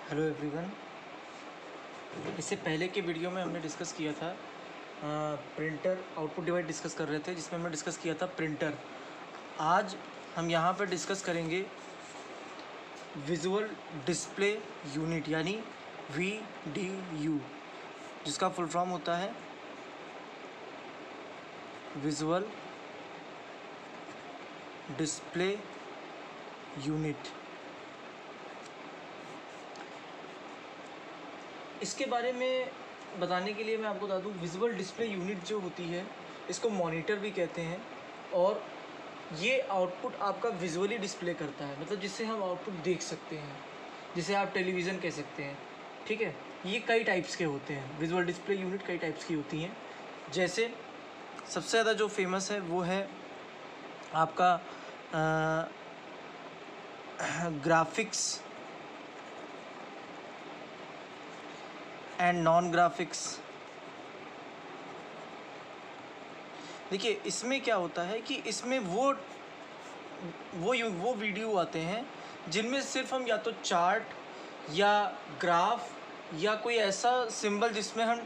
Hello everyone. इससे पहले के वीडियो में हमने डिस्कस किया था प्रिंटर आउटपुट डिवाइस डिस्कस कर रहे थे, जिसमें हमने डिस्कस किया था प्रिंटर। आज हम यहाँ पर डिस्कस करेंगे विजुअल डिस्प्ले यूनिट यानी VDU, जिसका फुल फॉर्म होता है विजुअल डिस्प्ले यूनिट। इसके बारे में बताने के लिए मैं आपको बता दूं, विजुअल डिस्प्ले यूनिट जो होती है इसको मॉनिटर भी कहते हैं, और ये आउटपुट आपका विजुअली डिस्प्ले करता है, मतलब जिससे हम आउटपुट देख सकते हैं, जिसे आप टेलीविज़न कह सकते हैं। ठीक है, ये कई टाइप्स के होते हैं। विजुअल डिस्प्ले यूनिट कई टाइप्स की होती हैं। जैसे सबसे ज़्यादा जो फेमस है वो है आपका ग्राफिक्स एंड नॉन ग्राफिक्स। देखिए, इसमें क्या होता है कि इसमें वो वीडियो आते हैं जिनमें सिर्फ हम या तो चार्ट या ग्राफ या कोई ऐसा सिंबल जिसमें हम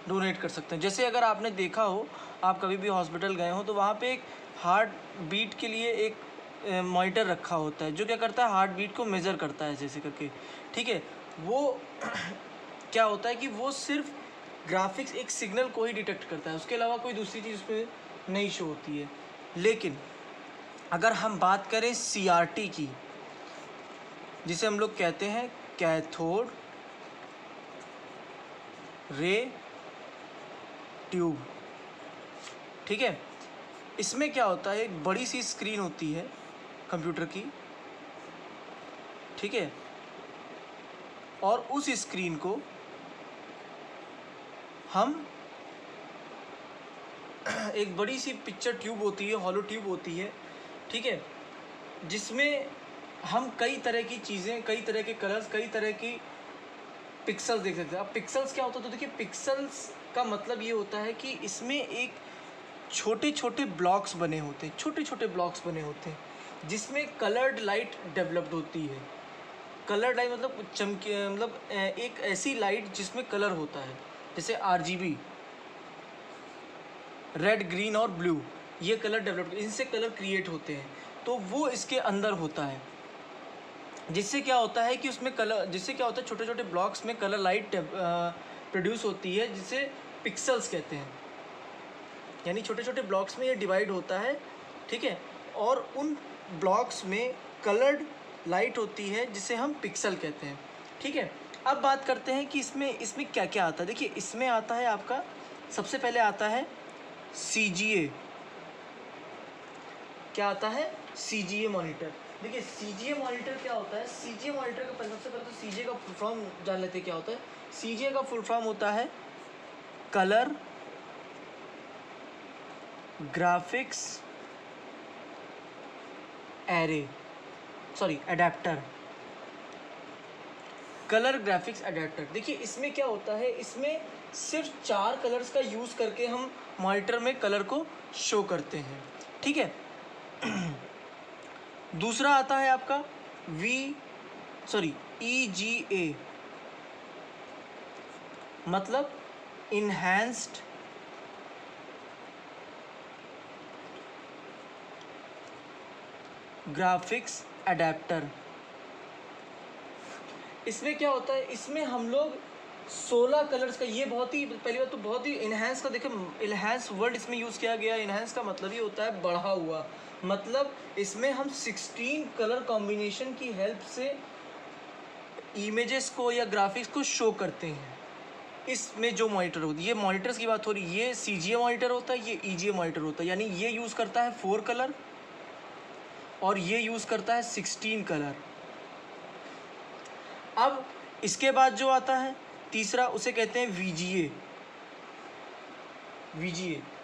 डोनेट कर सकते हैं। जैसे अगर आपने देखा हो, आप कभी भी हॉस्पिटल गए हो तो वहाँ पे एक हार्ट बीट के लिए एक मॉनिटर रखा होता है, जो क्या करता है, हार्ट बीट को मेज़र करता है जैसे करके। ठीक है, वो क्या होता है कि वो सिर्फ ग्राफिक्स एक सिग्नल को ही डिटेक्ट करता है, उसके अलावा कोई दूसरी चीज़ उसमें नहीं शो होती है। लेकिन अगर हम बात करें CRT की, जिसे हम लोग कहते हैं कैथोड रे ट्यूब, ठीक है, इसमें क्या होता है, एक बड़ी सी स्क्रीन होती है कंप्यूटर की, ठीक है, और उस स्क्रीन को हम एक बड़ी सी पिक्चर ट्यूब होती है, हॉलो ट्यूब होती है, ठीक है, जिसमें हम कई तरह की चीज़ें, कई तरह के कलर्स, कई तरह की पिक्सल्स देख सकते हैं। अब पिक्सल्स क्या होता है, तो देखिए, पिक्सल्स का मतलब ये होता है कि इसमें एक छोटे छोटे ब्लॉक्स बने होते हैं, छोटे छोटे ब्लॉक्स बने होते हैं, जिसमें कलर्ड लाइट डेवलप्ड होती है। कलर्ड लाइट मतलब चमके, मतलब एक ऐसी लाइट जिसमें कलर होता है, जैसे RGB, रेड, ग्रीन और ब्लू, ये कलर डेवलप, इनसे कलर क्रिएट होते हैं, तो वो इसके अंदर होता है। जिससे क्या होता है कि उसमें कलर, जिससे क्या होता है, छोटे छोटे ब्लॉक्स में कलर लाइट प्रोड्यूस होती है, जिसे पिक्सल्स कहते हैं। यानी छोटे छोटे ब्लॉक्स में ये डिवाइड होता है, ठीक है, और उन ब्लॉक्स में कलर्ड लाइट होती है, जिसे हम पिक्सल कहते हैं। ठीक है, अब बात करते हैं कि इसमें क्या क्या आता है। देखिए, इसमें आता है आपका, सबसे पहले आता है CGA। क्या आता है? CGA monitor. देखिए, CGA मॉनिटर क्या होता है? CGA मॉनिटर का सबसे पहले तो CGA का फुल फॉर्म जान लेते हैं क्या होता है। CGA का फुल फॉर्म होता है colour graphics adapter. Colour graphics adapter. देखिए, इसमें क्या होता है, इसमें सिर्फ 4 कलर्स का यूज़ करके हम मॉनिटर में कलर को शो करते हैं। ठीक है, दूसरा आता है आपका EGA, मतलब इन्हेंस्ड ग्राफिक्स एडेप्टर। इसमें क्या होता है, इसमें हम लोग 16 कलर्स का, ये बहुत ही, पहली बात तो बहुत ही इन्हेंस का, देखिए इन्हेंस वर्ड इसमें यूज़ किया गया है। इन्हेंस का मतलब ये होता है बढ़ा हुआ, मतलब इसमें हम 16 कलर कॉम्बिनेशन की हेल्प से इमेजेस को या ग्राफिक्स को शो करते हैं। इसमें जो मॉनिटर होती है, ये मॉनिटर्स की बात हो रही है, ये CGA मॉनिटर होता है, ये EGA मॉनिटर होता है। यानी ये यूज़ करता है 4 कलर और ये यूज़ करता है 16 कलर। अब इसके बाद जो आता है तीसरा, उसे कहते हैं VGA।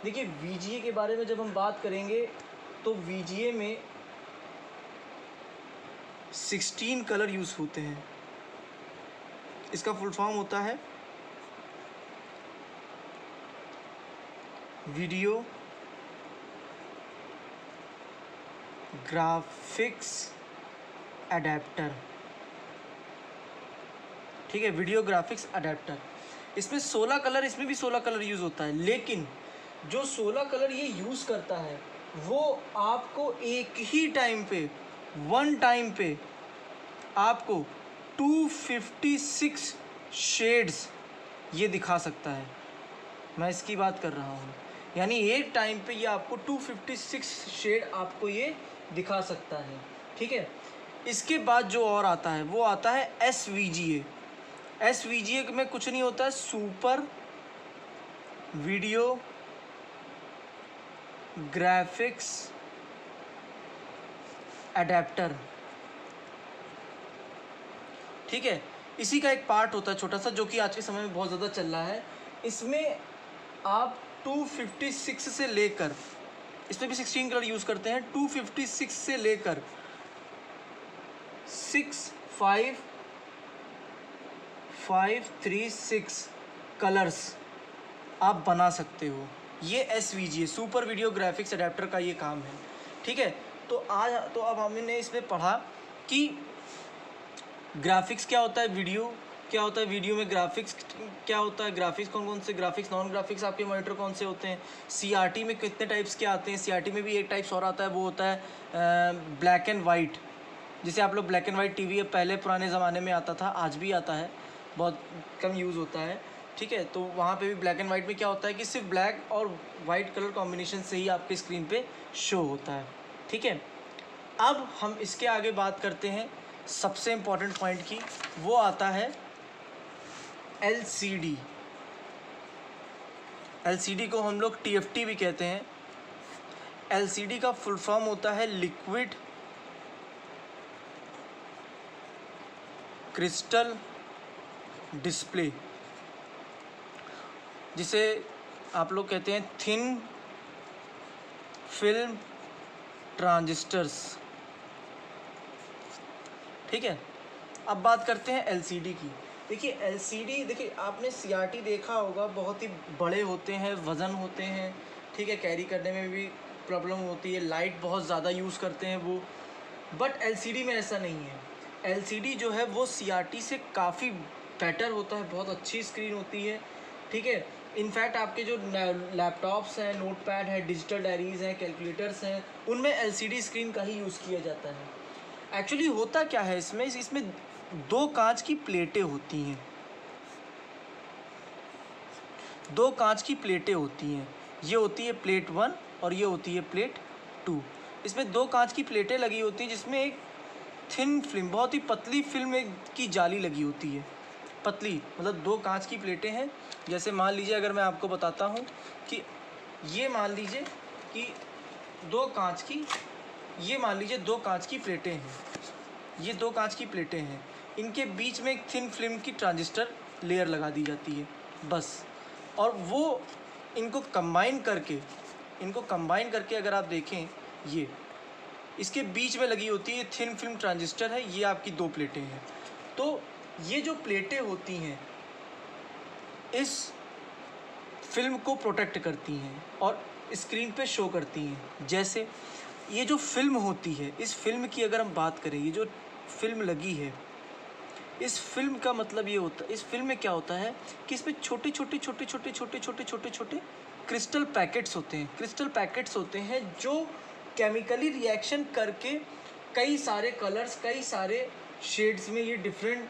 देखिए, VGA के बारे में जब हम बात करेंगे तो VGA में 16 कलर यूज़ होते हैं। इसका फुल फॉर्म होता है वीडियो ग्राफिक्स एडेप्टर। ठीक है, वीडियो ग्राफिक्स अडेप्टर। इसमें 16 कलर, इसमें भी 16 कलर यूज़ होता है, लेकिन जो 16 कलर ये यूज़ करता है वो आपको एक ही टाइम पे, वन टाइम पे आपको 256 शेड्स ये दिखा सकता है। मैं इसकी बात कर रहा हूँ, यानी एक टाइम पे ये आपको 256 शेड आपको ये दिखा सकता है। ठीक है, इसके बाद जो और आता है वो आता है SVGA। SVGA में कुछ नहीं होता है, सुपर वीडियो ग्राफिक्स अडेप्टर। ठीक है, इसी का एक पार्ट होता है छोटा सा, जो कि आज के समय में बहुत ज़्यादा चल रहा है। इसमें आप 256 से लेकर, इसमें भी 16 कलर यूज़ करते हैं, 256 से लेकर 6536 कलर्स आप बना सकते हो। ये SVGA super video graphics adapter का ये काम है। ठीक है, तो अब हमने इसमें पढ़ा कि ग्राफिक्स क्या होता है, वीडियो क्या होता है, वीडियो में ग्राफिक्स क्या होता है, ग्राफिक्स कौन कौन से, ग्राफिक्स नॉन ग्राफिक्स आपके मॉनिटर कौन से होते हैं, CRT में कितने टाइप्स के आते हैं, CRT में भी एक टाइप्स और आता है, वो होता है ब्लैक एंड वाइट, जिसे आप लोग ब्लैक एंड वाइट टीवी पहले पुराने ज़माने में आता था, आज भी आता है, बहुत कम यूज़ होता है। ठीक है, तो वहाँ पे भी ब्लैक एंड वाइट में क्या होता है कि सिर्फ ब्लैक और वाइट कलर कॉम्बिनेशन से ही आपके स्क्रीन पे शो होता है। ठीक है, अब हम इसके आगे बात करते हैं सबसे इम्पॉर्टेंट पॉइंट की, वो आता है LCD। LCD को हम लोग TFT भी कहते हैं। LCD का फुल फॉर्म होता है लिक्विड क्रिस्टल डिस्प्ले, जिसे आप लोग कहते हैं थिन फिल्म ट्रांजिस्टर्स। ठीक है, अब बात करते हैं LCD की। देखिए LCD, देखिए आपने CRT देखा होगा, बहुत ही बड़े होते हैं, वज़न होते हैं। ठीक है, कैरी करने में भी प्रॉब्लम होती है, लाइट बहुत ज़्यादा यूज़ करते हैं वो, बट LCD में ऐसा नहीं है। LCD जो है वो CRT से काफ़ी बेटर होता है, बहुत अच्छी स्क्रीन होती है। ठीक है, इनफैक्ट आपके जो लैपटॉप्स हैं, नोटपैड है, डिजिटल डायरीज़ हैं, कैलकुलेटर्स हैं, उनमें LCD स्क्रीन का ही यूज़ किया जाता है। एक्चुअली होता क्या है इसमें दो कांच की प्लेटें होती हैं, दो कांच की प्लेटें होती हैं, ये होती है प्लेट 1 और ये होती है प्लेट 2। इसमें दो कांच की प्लेटें लगी होती हैं, जिसमें एक थिन फिल्म, बहुत ही पतली फिल्म एक की जाली लगी होती है। पतली मतलब दो कांच की प्लेटें हैं। जैसे मान लीजिए, अगर मैं आपको बताता हूँ कि ये मान लीजिए कि दो कांच की, ये मान लीजिए दो कांच की प्लेटें हैं, ये दो कांच की प्लेटें हैं, इनके बीच में एक थिन फिल्म की ट्रांजिस्टर लेयर लगा दी जाती है बस। और वो इनको कंबाइन करके अगर आप देखें, ये इसके बीच में लगी होती है थिन फिल्म ट्रांजिस्टर है, ये आपकी दो प्लेटें हैं। तो ये जो प्लेटें होती हैं इस फिल्म को प्रोटेक्ट करती हैं और स्क्रीन पे शो करती हैं। जैसे ये जो फिल्म होती है, इस फिल्म की अगर हम बात करें, ये जो फिल्म लगी है, इस फिल्म का मतलब ये होता है, इस फिल्म में क्या होता है कि इसमें छोटे छोटे क्रिस्टल पैकेट्स होते हैं। क्रिस्टल पैकेट्स होते हैं जो केमिकली रिएक्शन करके कई सारे कलर्स, कई सारे शेड्स में, ये डिफरेंट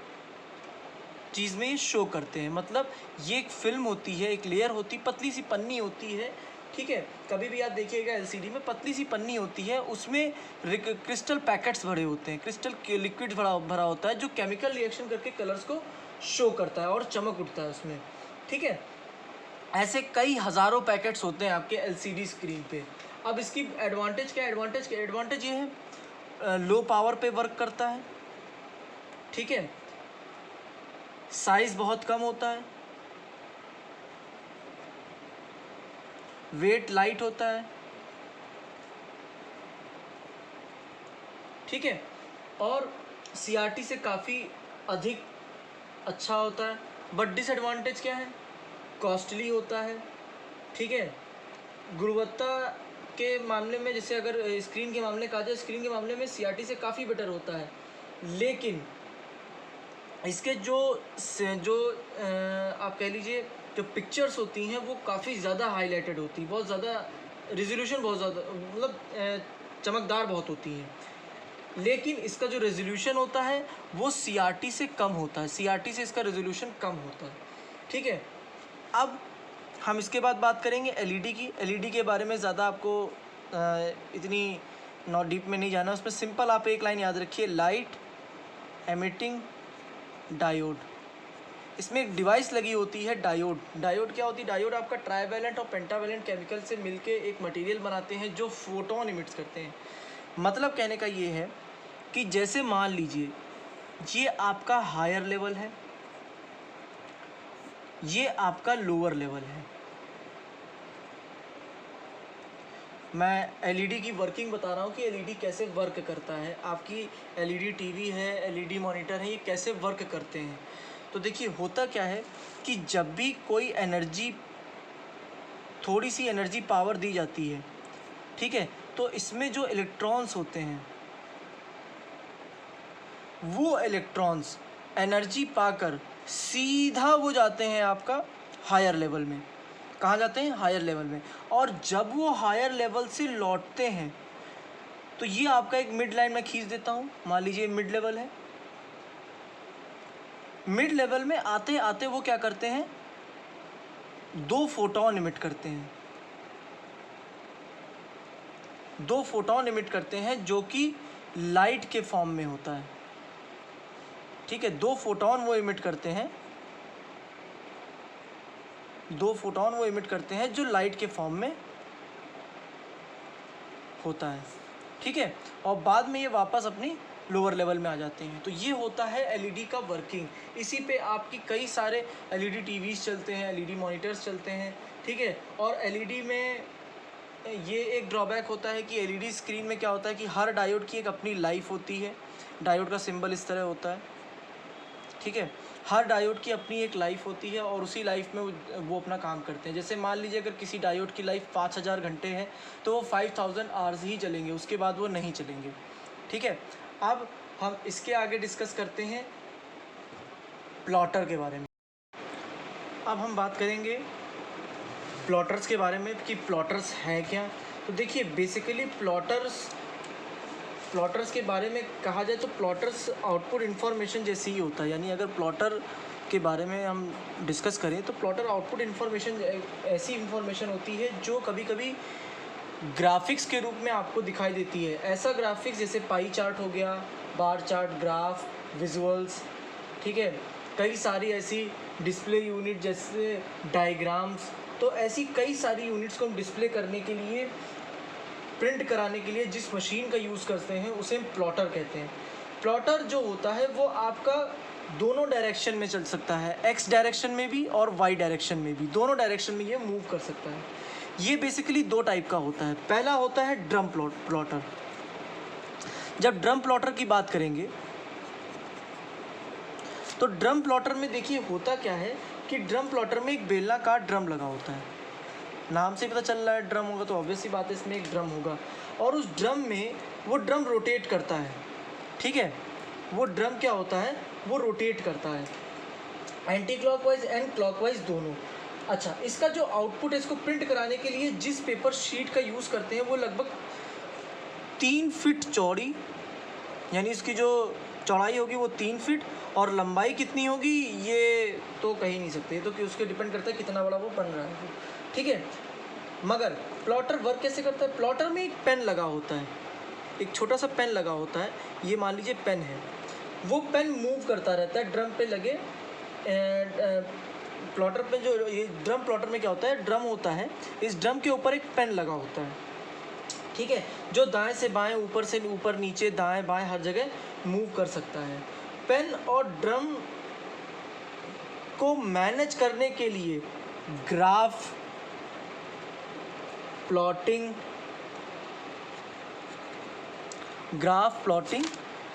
चीज़ में ये शो करते हैं। मतलब ये एक फिल्म होती है, एक लेयर होती, पतली सी पन्नी होती है। ठीक है, कभी भी आप देखिएगा LCD में पतली सी पन्नी होती है, उसमें क्रिस्टल पैकेट्स भरे होते हैं, क्रिस्टल लिक्विड भरा होता है, जो केमिकल रिएक्शन करके कलर्स को शो करता है और चमक उठता है उसमें। ठीक है, ऐसे कई हज़ारों पैकेट्स होते हैं आपके LCD स्क्रीन पे। अब इसकी एडवांटेज क्या है? एडवांटेज ये है, लो पावर पे वर्क करता है। ठीक है, साइज़ बहुत कम होता है, वेट लाइट होता है। ठीक है, और CRT से काफ़ी अधिक अच्छा होता है। बट डिसएडवांटेज क्या है? कॉस्टली होता है। ठीक है, गुणवत्ता के मामले में, जैसे अगर स्क्रीन के मामले कहा जाए, स्क्रीन के मामले में CRT से काफ़ी बेटर होता है, लेकिन इसके जो आप कह लीजिए जो पिक्चर्स होती हैं वो काफ़ी ज़्यादा हाईलाइटेड होती हैं, बहुत ज़्यादा रिजोल्यूशन, बहुत ज़्यादा मतलब चमकदार बहुत होती हैं। लेकिन इसका जो रेजोल्यूशन होता है वो CRT से कम होता है, CRT से इसका रेजोल्यूशन कम होता है। ठीक है, अब हम इसके बाद बात करेंगे LED की। LED के बारे में ज़्यादा आपको इतनी नॉट डीप में नहीं जाना, उसमें सिंपल आप एक लाइन याद रखिए, लाइट एमिटिंग डायोड। इसमें एक डिवाइस लगी होती है डायोड। डायोड क्या होती है? डायोड आपका ट्राइवैलेंट और पेंटावैलेंट केमिकल से मिलके एक मटेरियल बनाते हैं जो फोटोन इमिट्स करते हैं। मतलब कहने का ये है कि जैसे मान लीजिए ये आपका हायर लेवल है, ये आपका लोअर लेवल है। मैं LED की वर्किंग बता रहा हूँ कि LED कैसे वर्क करता है। आपकी LED टीवी है, LED मॉनिटर है, ये कैसे वर्क करते हैं। तो देखिए होता क्या है कि जब भी कोई एनर्जी, थोड़ी सी एनर्जी पावर दी जाती है, ठीक है, तो इसमें जो इलेक्ट्रॉन्स होते हैं वो इलेक्ट्रॉन्स एनर्जी पाकर सीधा वो जाते हैं आपका हायर लेवल में। कहाँ जाते हैं? हायर लेवल में। और जब वो हायर लेवल से लौटते हैं तो ये आपका एक मिड लाइन में खींच देता हूँ, मान लीजिए मिड लेवल है। मिड लेवल में आते आते वो क्या करते हैं? 2 फोटोन इमिट करते हैं। 2 फोटोन इमिट करते हैं जो कि लाइट के फॉर्म में होता है। ठीक है, 2 फोटोन वो इमिट करते हैं, 2 फोटोन वो इमिट करते हैं जो लाइट के फॉर्म में होता है। ठीक है, और बाद में ये वापस अपनी लोअर लेवल में आ जाते हैं। तो ये होता है LED का वर्किंग। इसी पे आपकी कई सारे LED टीवीज़ चलते हैं, LED मॉनिटर्स चलते हैं। ठीक है, और LED में ये एक ड्रॉबैक होता है कि LED स्क्रीन में क्या होता है कि हर डायोड की एक अपनी लाइफ होती है। डायोड का सिंबल इस तरह होता है। ठीक है, हर डायोड की अपनी एक लाइफ होती है और उसी लाइफ में वो अपना काम करते हैं। जैसे मान लीजिए अगर किसी डायोड की लाइफ 5000 घंटे है तो वो 5000 आवर्स ही चलेंगे, उसके बाद वो नहीं चलेंगे। ठीक है, अब हम इसके आगे डिस्कस करते हैं प्लॉटर के बारे में। अब हम बात करेंगे प्लॉटर्स के बारे में कि प्लॉटर्स हैं क्या। तो देखिए बेसिकली प्लॉटर्स के बारे में कहा जाए तो प्लॉटर्स आउटपुट इन्फॉर्मेशन जैसे ही होता है। यानी अगर प्लॉटर के बारे में हम डिस्कस करें तो प्लॉटर आउटपुट इन्फॉर्मेशन ऐसी इन्फॉर्मेशन होती है जो कभी कभी ग्राफिक्स के रूप में आपको दिखाई देती है। ऐसा ग्राफिक्स जैसे पाई चार्ट हो गया, बार चार्ट, ग्राफ, विजुअल्स। ठीक है, कई सारी ऐसी डिस्प्ले यूनिट जैसे डायग्राम्स। तो ऐसी कई सारी यूनिट्स को हम डिस्प्ले करने के लिए, प्रिंट कराने के लिए जिस मशीन का यूज़ करते हैं उसे हम प्लॉटर कहते हैं। प्लॉटर जो होता है वो आपका दोनों डायरेक्शन में चल सकता है, X डायरेक्शन में भी और Y डायरेक्शन में भी, दोनों डायरेक्शन में ये मूव कर सकता है। ये बेसिकली 2 टाइप का होता है। पहला होता है ड्रम प्लॉटर। जब ड्रम प्लॉटर की बात करेंगे तो ड्रम प्लॉटर में देखिए होता क्या है कि ड्रम प्लॉटर में एक बेलनाकार ड्रम लगा होता है। नाम से पता चल रहा है ड्रम होगा तो ऑब्वियस सी बात है इसमें एक ड्रम होगा। और उस ड्रम में वो ड्रम रोटेट करता है। ठीक है, वो ड्रम क्या होता है? वो रोटेट करता है, एंटी क्लॉकवाइज एंड क्लॉकवाइज दोनों। अच्छा, इसका जो आउटपुट है, इसको प्रिंट कराने के लिए जिस पेपर शीट का यूज़ करते हैं वो लगभग 3 फीट चौड़ी, यानी इसकी जो चौड़ाई होगी वो 3 फीट और लंबाई कितनी होगी ये तो कह ही नहीं सकते, तो कि उसके डिपेंड करता है कितना बड़ा वो बन रहा है। ठीक है, मगर प्लॉटर वर्क कैसे करता है? प्लॉटर में एक पेन लगा होता है, एक छोटा सा पेन लगा होता है। ये मान लीजिए पेन है, वो पेन मूव करता रहता है ड्रम पे लगे। प्लॉटर पे जो ये ड्रम प्लॉटर में क्या होता है, ड्रम होता है, इस ड्रम के ऊपर एक पेन लगा होता है। ठीक है, जो दाएं से बाएं, ऊपर से ऊपर, नीचे, दाएं बाएं हर जगह मूव कर सकता है। पेन और ड्रम को मैनेज करने के लिए ग्राफ प्लॉटिंग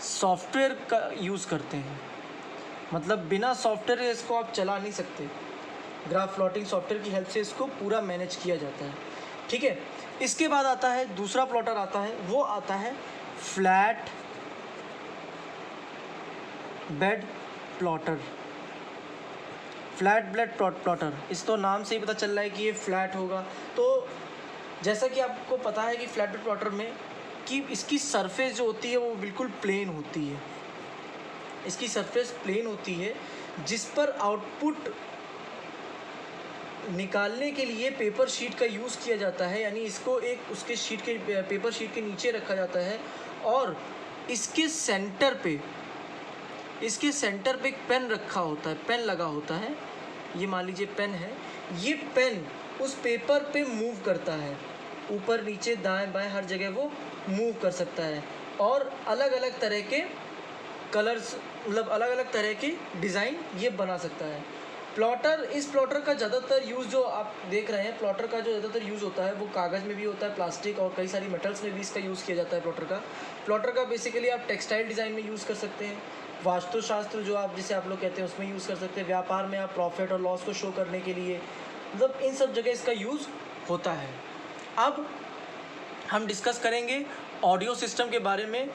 सॉफ्टवेयर का यूज़ करते हैं। मतलब बिना सॉफ्टवेयर इसको आप चला नहीं सकते। ग्राफ प्लॉटिंग सॉफ्टवेयर की हेल्प से इसको पूरा मैनेज किया जाता है। ठीक है, इसके बाद आता है दूसरा प्लॉटर आता है, वो आता है flat bed plotter. Flat blade plotter, इस तो नाम से ही पता चल रहा है कि ये फ्लैट होगा। तो जैसा कि आपको पता है कि फ्लैट ब्लेड प्लॉटर में कि इसकी सरफेस जो होती है वो बिल्कुल प्लेन होती है। इसकी सरफेस प्लेन होती है जिस पर आउटपुट निकालने के लिए पेपर शीट का यूज़ किया जाता है, यानी इसको एक उसके शीट के पेपर शीट के नीचे रखा जाता है और इसके सेंटर पे एक पेन रखा होता है, पेन लगा होता है। ये मान लीजिए पेन है, ये पेन उस पेपर पे मूव करता है, ऊपर नीचे दाएं बाएं हर जगह वो मूव कर सकता है और अलग अलग तरह के कलर्स, मतलब अलग अलग तरह की डिज़ाइन ये बना सकता है। इस प्लॉटर का ज़्यादातर यूज़ जो आप देख रहे हैं, प्लॉटर का जो ज़्यादातर यूज़ होता है वो कागज़ में भी होता है, प्लास्टिक और कई सारी मेटल्स में भी इसका यूज़ किया जाता है। प्लॉटर का बेसिकली आप टेक्सटाइल डिज़ाइन में यूज़ कर सकते हैं, वास्तुशास्त्र जो आप जिसे आप लोग कहते हैं उसमें यूज़ कर सकते हैं, व्यापार में आप प्रॉफिट और लॉस को शो करने के लिए, मतलब इन सब जगह इसका यूज़ होता है। अब हम डिस्कस करेंगे ऑडियो सिस्टम के बारे में।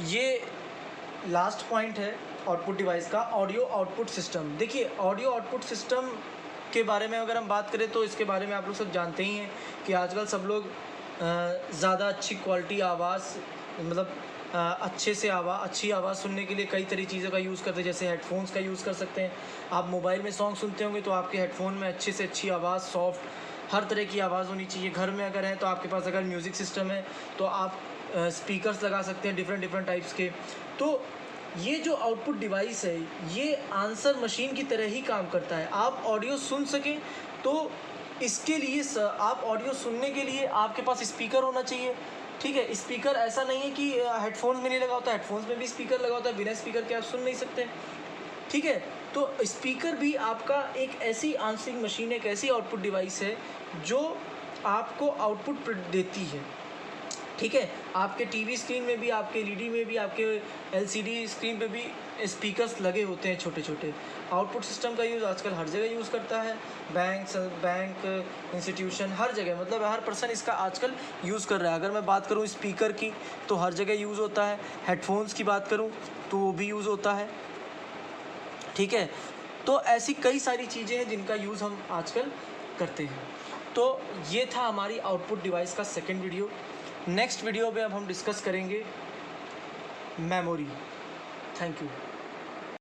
ये लास्ट पॉइंट है आउटपुट डिवाइस का, ऑडियो आउटपुट सिस्टम। देखिए ऑडियो आउटपुट सिस्टम के बारे में अगर हम बात करें तो इसके बारे में आप लोग सब जानते ही हैं कि आजकल सब लोग ज़्यादा अच्छी क्वालिटी आवाज़, मतलब अच्छी आवाज़ सुनने के लिए कई तरह चीज़ों का यूज़ करते हैं। जैसे हेडफोन्स का यूज़ कर सकते हैं। आप मोबाइल में सॉन्ग सुनते होंगे तो आपके हेडफोन में अच्छे से अच्छी आवाज़, सॉफ्ट हर तरह की आवाज़ होनी चाहिए। घर में अगर है तो आपके पास अगर म्यूज़िक सिस्टम है तो आप स्पीकर्स लगा सकते हैं डिफरेंट टाइप्स के। तो ये जो आउटपुट डिवाइस है ये आंसर मशीन की तरह ही काम करता है। आप ऑडियो सुन सकें तो इसके लिए आप ऑडियो सुनने के लिए आपके पास स्पीकर होना चाहिए, ठीक है। स्पीकर ऐसा नहीं है कि हेडफोन्स में नहीं लगा होता, हेडफोन्स में भी स्पीकर लगा होता है, बिना स्पीकर के आप सुन नहीं सकते, ठीक है। तो स्पीकर भी आपका एक ऐसी आंसरिंग मशीन, एक ऐसी आउटपुट डिवाइस है जो आपको आउटपुट देती है, ठीक है। आपके टीवी स्क्रीन में भी, आपके एलईडी में भी, आपके एलसीडी स्क्रीन पे भी स्पीकर्स लगे होते हैं छोटे छोटे। आउटपुट सिस्टम का यूज़ आजकल हर जगह यूज़ करता है, बैंक, इंस्टीट्यूशन, हर जगह, मतलब हर पर्सन इसका आजकल यूज़ कर रहा है। अगर मैं बात करूँ स्पीकर की तो हर जगह यूज़ होता है, हेडफोन्स की बात करूँ तो वो भी यूज़ होता है, ठीक है। तो ऐसी कई सारी चीज़ें हैं जिनका यूज़ हम आजकल करते हैं। तो ये था हमारी आउटपुट डिवाइस का सेकेंड वीडियो। नेक्स्ट वीडियो में अब हम डिस्कस करेंगे मेमोरी। Thank you.